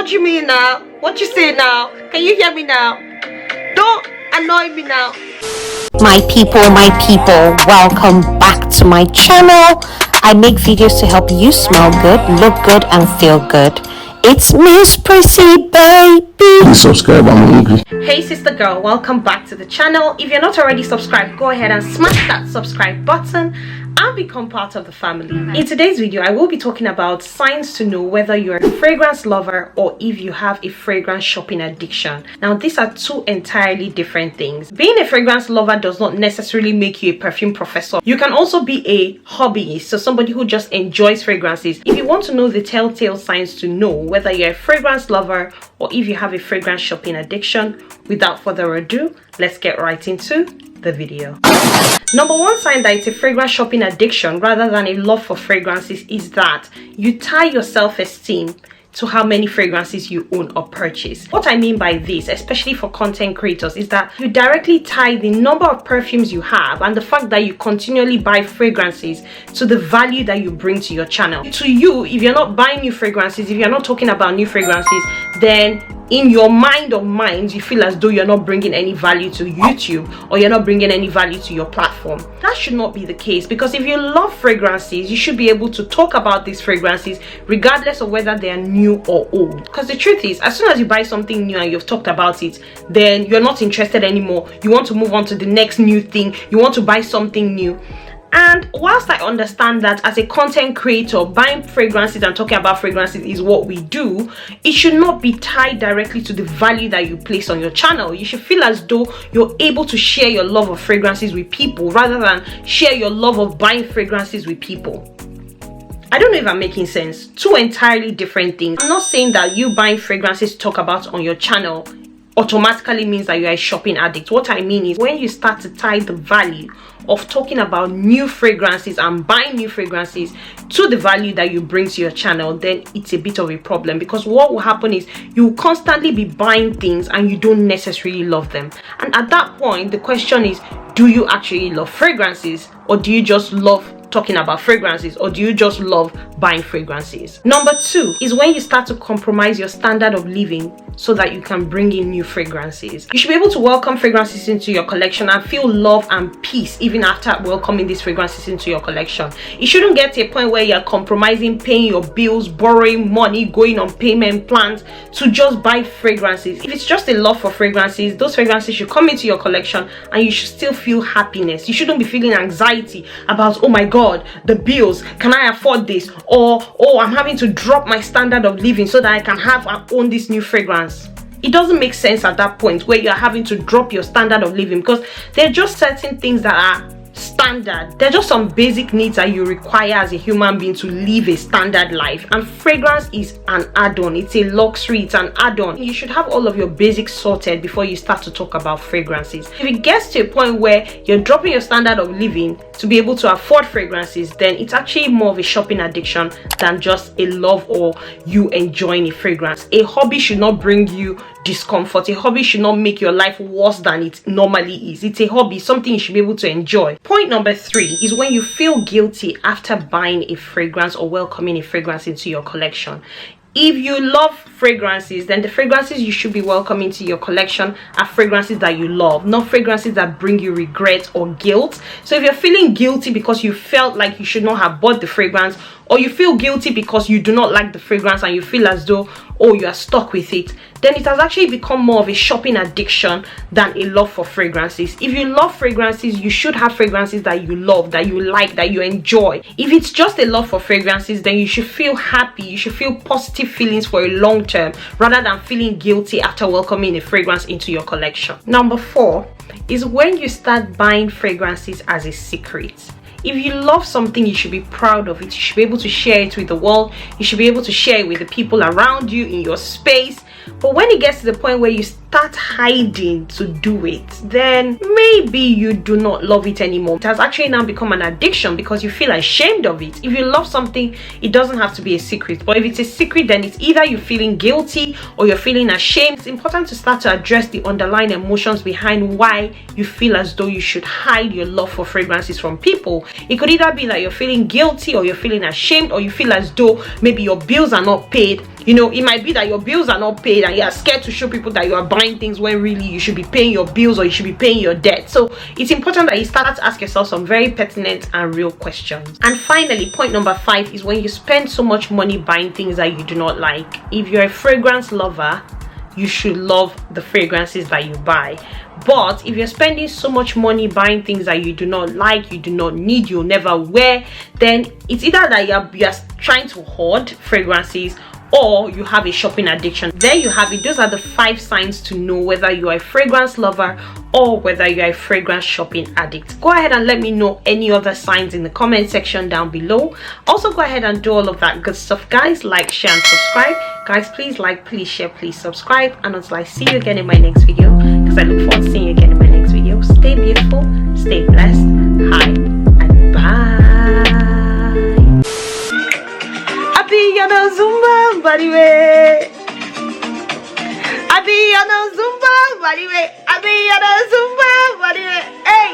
What do you mean now? What you say now? Can you hear me now? Don't annoy me now. My people, welcome back to my channel. I make videos to help you smell good, look good, and feel good. It's Miss Prissy, baby. Please subscribe, I'm hungry. Hey sister girl, welcome back to the channel. If you're not already subscribed, go ahead and smash that subscribe button and become part of the family. In today's video, I will be talking about signs to know whether you're a fragrance lover or if you have a fragrance shopping addiction. Now, these are two entirely different things. Being a fragrance lover does not necessarily make you a perfume professor. You can also be a hobbyist, so somebody who just enjoys fragrances. If you want to know the telltale signs to know whether you're a fragrance lover or if you have a fragrance shopping addiction, without further ado, let's get right into the video. Number one sign that it's a fragrance shopping addiction rather than a love for fragrances is that you tie your self-esteem to how many fragrances you own or purchase. What I mean by this, especially for content creators, is that you directly tie the number of perfumes you have and the fact that you continually buy fragrances to the value that you bring to your channel. To you, if you're not buying new fragrances, if you're not talking about new fragrances, then in your mind of minds, you feel as though you're not bringing any value to YouTube or you're not bringing any value to your platform. That should not be the case, because if you love fragrances, you should be able to talk about these fragrances regardless of whether they are new or old. Because the truth is, as soon as you buy something new and you've talked about it, then you're not interested anymore. You want to move on to the next new thing. You want to buy something new. And whilst I understand that as a content creator, buying fragrances and talking about fragrances is what we do, it should not be tied directly to the value that you place on your channel. You should feel as though you're able to share your love of fragrances with people rather than share your love of buying fragrances with people. I don't know if I'm making sense. Two entirely different things. I'm not saying that you buying fragrances to talk about on your channel automatically means that you're a shopping addict. What I mean is when you start to tie the value of talking about new fragrances and buying new fragrances to the value that you bring to your channel, then it's a bit of a problem, because what will happen is you will constantly be buying things and you don't necessarily love them. And at that point, the question is, do you actually love fragrances, or do you just love talking about fragrances, or do you just love buying fragrances? Number two is when you start to compromise your standard of living so that you can bring in new fragrances. You should be able to welcome fragrances into your collection and feel love and peace even after welcoming these fragrances into your collection. It shouldn't get to a point where you're compromising paying your bills, borrowing money, going on payment plans to just buy fragrances. If it's just a love for fragrances, those fragrances should come into your collection and you should still feel happiness. You shouldn't be feeling anxiety about, oh my god, the bills, can I afford this? Or, oh, I'm having to drop my standard of living so that I can have and own this new fragrance. It doesn't make sense at that point where you're having to drop your standard of living, because there are just certain things that are standard. They're just some basic needs that you require as a human being to live a standard life, and fragrance is an add-on. It's a luxury, it's an add-on. You should have all of your basics sorted before you start to talk about fragrances. If it gets to a point where you're dropping your standard of living to be able to afford fragrances, then it's actually more of a shopping addiction than just a love or you enjoying a fragrance. A hobby should not bring you discomfort. A hobby should not make your life worse than it normally is. It's a hobby, something you should be able to enjoy. Point number three is when you feel guilty after buying a fragrance or welcoming a fragrance into your collection. If you love fragrances, then the fragrances you should be welcoming to your collection are fragrances that you love, not fragrances that bring you regret or guilt. So if you're feeling guilty because you felt like you should not have bought the fragrance, or you feel guilty because you do not like the fragrance and you feel as though, oh, you are stuck with it, then it has actually become more of a shopping addiction than a love for fragrances. If you love fragrances, you should have fragrances that you love, that you like, that you enjoy. If it's just a love for fragrances, then you should feel happy, you should feel positive feelings for a long term rather than feeling guilty after welcoming a fragrance into your collection. Number four is when you start buying fragrances as a secret. If you love something, you should be proud of it. You should be able to share it with the world. You should be able to share it with the people around you in your space. But when it gets to the point where you start hiding to do it, then maybe you do not love it anymore. It has actually now become an addiction because you feel ashamed of it. If you love something, it doesn't have to be a secret. But if it's a secret, then it's either you're feeling guilty or you're feeling ashamed. It's important to start to address the underlying emotions behind why you feel as though you should hide your love for fragrances from people. It could either be that you're feeling guilty or you're feeling ashamed, or you feel as though maybe your bills are not paid You know, it might be that your bills are not paid and you are scared to show people that you are buying things when really you should be paying your bills or you should be paying your debt. So it's important that you start to ask yourself some very pertinent and real questions. And finally, point number 5 is when you spend so much money buying things that you do not like. If you're a fragrance lover, you should love the fragrances that you buy. But if you're spending so much money buying things that you do not like, you do not need, you'll never wear, then it's either that you're trying to hoard fragrances, or you have a shopping addiction. There you have it. Those are the 5 signs to know whether you are a fragrance lover or whether you are a fragrance shopping addict. Go ahead and let me know any other signs in the comment section down below. Also, go ahead and do all of that good stuff, guys. Like, share, and subscribe. Guys, please like, please share, please subscribe. And until I see you again in my next video, because I look forward to seeing you again in my next video, stay beautiful, stay blessed. Hi and bye. I be on a Zumba body way. I be on a Zumba body way. I be on a Zumba body way. Hey.